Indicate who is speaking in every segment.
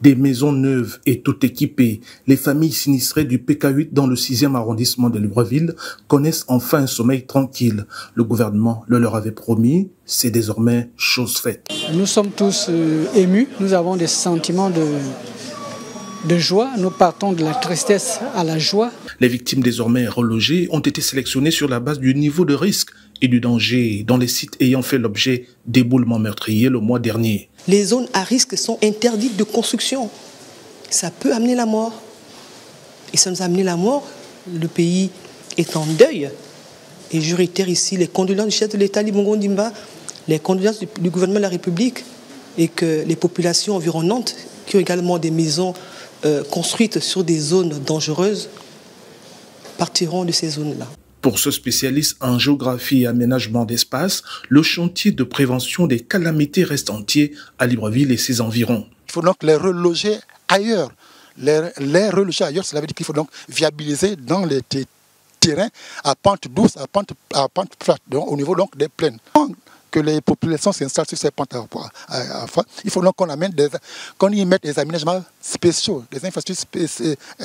Speaker 1: Des maisons neuves et tout équipées, les familles sinistrées du PK8 dans le 6e arrondissement de Libreville connaissent enfin un sommeil tranquille. Le gouvernement le leur avait promis, c'est désormais chose faite.
Speaker 2: Nous sommes tous émus, nous avons des sentiments de joie, nous partons de la tristesse à la joie.
Speaker 1: Les victimes désormais relogées ont été sélectionnées sur la base du niveau de risque et du danger dans les sites ayant fait l'objet d'éboulements meurtriers le mois dernier.
Speaker 3: Les zones à risque sont interdites de construction. Ça peut amener la mort. Et ça nous a amené la mort. Le pays est en deuil. Et je réitère ici les condoléances du chef de l'État, Libongo Ndimba, les condoléances du gouvernement de la République et que les populations environnantes qui ont également des maisons construites sur des zones dangereuses partiront de ces zones-là.
Speaker 1: Pour ce spécialiste en géographie et aménagement d'espace, le chantier de prévention des calamités reste entier à Libreville et ses environs.
Speaker 4: Il faut donc les reloger ailleurs. Les reloger ailleurs, cela veut dire qu'il faut donc viabiliser dans les terrains à pente douce, à pente plate, donc au niveau donc des plaines. Que les populations s'installent sur ces pentes il faut donc qu'on y mette des aménagements spéciaux, des infrastructures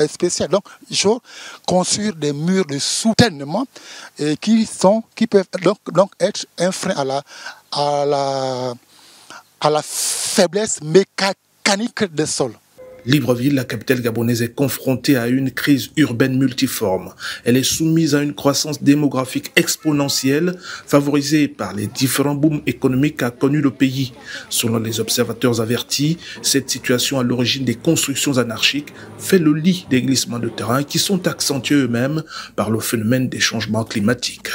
Speaker 4: spéciales. Donc, il faut construire des murs de soutènement qui peuvent donc être un frein à la faiblesse mécanique des sols.
Speaker 1: Libreville, la capitale gabonaise, est confrontée à une crise urbaine multiforme. Elle est soumise à une croissance démographique exponentielle, favorisée par les différents booms économiques qu'a connu le pays. Selon les observateurs avertis, cette situation à l'origine des constructions anarchiques fait le lit des glissements de terrain qui sont accentués eux-mêmes par le phénomène des changements climatiques.